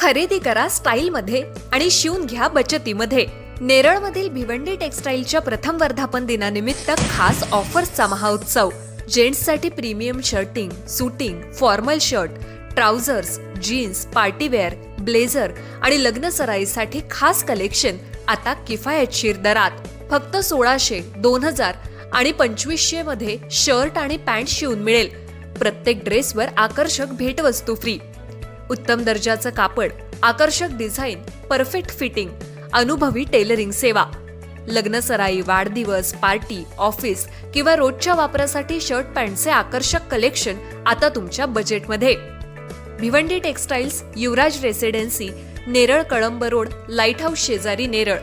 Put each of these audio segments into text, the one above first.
खरेदी करा स्टाईलमध्ये आणि शिवून घ्या बचतीमध्ये। नेरळमधील भिवंडी टेक्सटाईलच्या प्रथम वर्धापन दिनानिमित्त खास ऑफर्सचा महाउत्सव। जेंट्ससाठी premium shirting, suiting, formal shirt, trousers, jeans, partywear, blazer आणि लग्न सराईसाठी खास कलेक्शन आता किफायतशीर दरात। फक्त 1600, 2000 आणि 2500 मध्ये शर्ट आणि पॅन्ट शिवून मिळेल। प्रत्येक ड्रेसवर आकर्षक भेटवस्तू फ्री। उत्तम दर्जाचं कापड, आकर्षक डिझाईन, परफेक्ट फिटिंग, अनुभवी टेलरिंग सेवा। लग्न सराई, वाढदिवस, पार्टी, ऑफिस किंवा रोजच्या वापरासाठी शर्ट पॅन्टचे आकर्षक कलेक्शन आता तुमच्या बजेटमध्ये। Bhiwandi textiles, Yuvraj residency, Neral Kalamb road, light house शेजारी, नेरळ।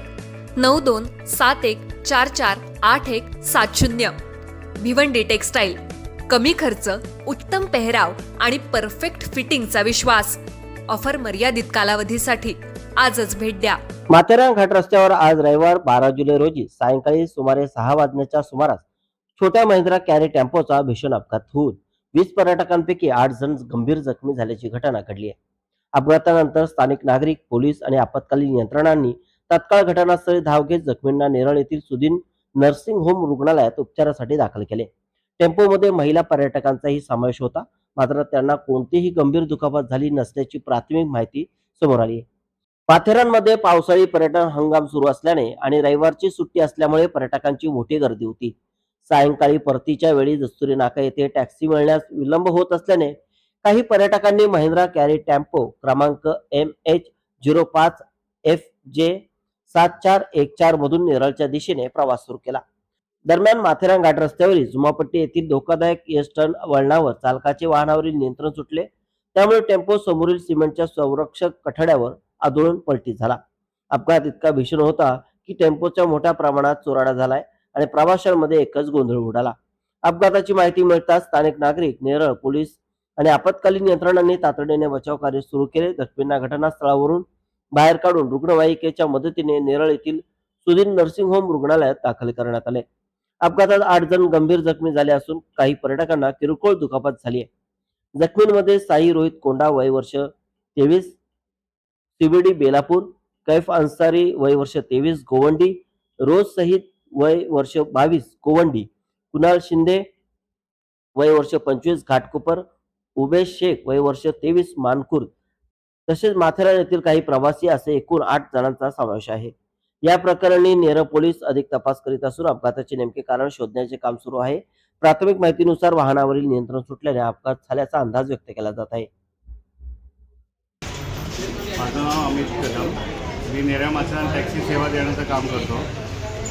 9271448170। भिवंडी टेक्सटाईल, कमी खर्च, उत्तम पेहराव आणि परफेक्ट फिटिंगचा विश्वास। ऑफर मर्यादित कालावधीसाठी, आजच भेट द्या। माथेरान घाट रस्त्यावर आज रविवार 12 जुलै रोजी सायंकाळी सुमारे 6 वाजण्याच्या सुमारास छोट्या महिंद्रा कॅरी टेम्पोचा भीषण अपघात होऊन 20 पर्यटकांपैकी 8 जण गंभीर जखमी झाल्याची घटना घडली आहे। अपघातानंतर स्थानिक नागरिक, पोलीस आणि आपत्कालीन यंत्रणांनी तात्काळ घटनास्थळी धाव घेत जखमींना नेरळ येथील सुदीन नर्सिंग होम रुग्णालयात उपचारासाठी दाखल केले। टेम्पोमध्ये महिला पर्यटकांचाही समावेश होता, मात्र त्यांना कोणतीही गंभीर दुखापत झाली नसल्याची प्राथमिक माहिती समोर आली आहे। माथेरानमध्ये पावसाळी पर्यटन हंगाम सुरू असल्याने आणि रविवारची सुट्टी असल्यामुळे पर्यटकांची मोठी गर्दी होती। सायंकाळी परतीच्या वेळी दस्तुरी नाका येथे टॅक्सी मिळण्यास विलंब होत असल्याने काही पर्यटकांनी महिंद्रा कॅरी टेम्पो क्रमांक MH05FJ7414 मधून नेरळच्या दिशेने प्रवास सुरू केला। दरम्यान माथेरान घाट रस्त्यावरील जुमापट्टी येथील धोकादायक एस टर्न वळणावर चालकाचे वाहनावरील नियंत्रण सुटले, त्यामुळे टेम्पो समोरील सिमेंटच्या संरक्षक कठड्यावर आदळून पलटी झाला। अपघात इतका भीषण होता की टेम्पोच्या मोठ्या प्रमाणात चुराडा झालाय आणि प्रवाशांमध्ये एकच गोंधळ उडाला। अपघाताची माहिती मिळताच स्थानिक नागरिक, नेरळ पोलीस आणि आपत्कालीन यंत्रणांनी तातडीने बचाव कार्य सुरू केले। जखमींना घटनास्थळावरून बाहेर काढून रुग्णवाहिकेच्या मदतीने नेरळ येथील सुदीन नर्सिंग होम रुग्णालयात दाखल करण्यात आले। अपघातात 8 जण गंभीर जखमी झाले असून काही पर्यटकांना किरकोळ दुखापत झाली आहे। जखमींमध्ये साई रोहित कोंडा वय वर्ष 23 सीबीडी बेलापूर, कैफ अन्सारी वय वर्ष 23 गोवंडी, रोज सहित वय वर्ष 22 गोवंडी, कुणाल शिंदे वय वर्ष 25 घाटकोपर, उबेश शेख वय वर्ष 23 मानखुर्द, तसेच माथेरान येथील काही प्रवासी असे एकूण 8 जणांचा समावेश आहे। या प्रकरणी नेरळ पोलीस अधिक तपास करीत असून अपघाताचे नेमके कारण शोधण्याचे काम सुरू आहे। प्राथमिक माहितीनुसार वाहनावरील नियंत्रण सुटल्याने अपघात झाल्याचा अंदाज व्यक्त केला जात आहे। माझं नाव अमित कदम, मी नेरळ माथेरान टॅक्सी सेवा देण्याचं काम करतो।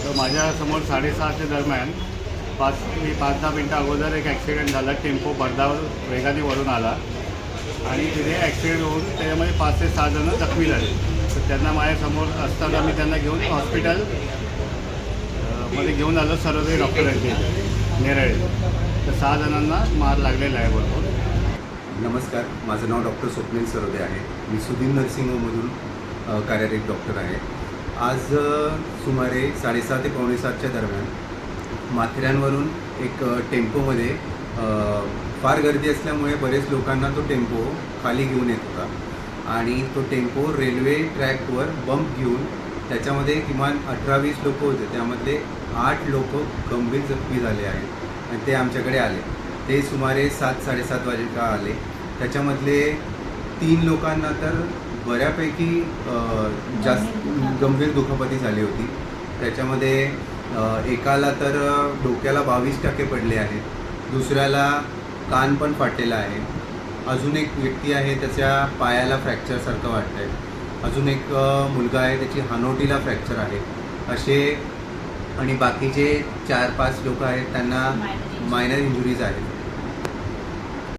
तर माझ्यासमोर 6:30च्या दरम्यान 5-10 मिनटं अगोदर एक ॲक्सिडेंट झाला। टेम्पो भरधाव वेगाने वरून आला आणि तिथे ॲक्सिडेंट होऊन त्याच्यामध्ये 5 ते 6 जण जखमी झाले। तर त्यांना माझ्यासमोर असताना मी त्यांना घेऊन हॉस्पिटल मध्ये घेऊन आलो सर्वोदय डॉक्टरांचे नेरळ। तर 6 जणांना मार लागलेला आहे बरोबर। नमस्कार, माझं नाव डॉक्टर स्वप्नील सरोदे आहे। मी सुदीन नर्सिंग होममधून कार्यरत डॉक्टर आहे। आज सुमारे 6:30 ते 6:45च्या दरम्यान माथेरानवरून एक टेम्पोमध्ये फार गर्दी असल्यामुळे बरेच लोकांना तो टेम्पो खाली घेऊन येत होता आणि तो टेम्पो रेल्वे ट्रॅकवर बंप घेऊन त्याच्यामध्ये किमान 18-20 लोक होते, त्यामधले 8 लोक गंभीर जखमी झाले आहेत आणि ते आमच्याकडे आले। ते सुमारे 7-7:30 वाजेला आले। त्याच्यामधले 3 लोकांना तर बऱ्यापैकी जास्त गंभीर दुखापती झाली होती। त्याच्यामध्ये एकाला तर डोक्याला 22% पडले आहेत, दुसऱ्याला कान पण फाटलेला आहे, अजून एक व्यक्ती आहे त्याच्या पायाला फ्रॅक्चरसारखं वाटतं आहे, अजून एक मुलगा आहे त्याची हानोटीला फ्रॅक्चर आहे असे, आणि बाकीचे 4-5 लोक आहेत त्यांना मायनर इंजुरीज आहेत।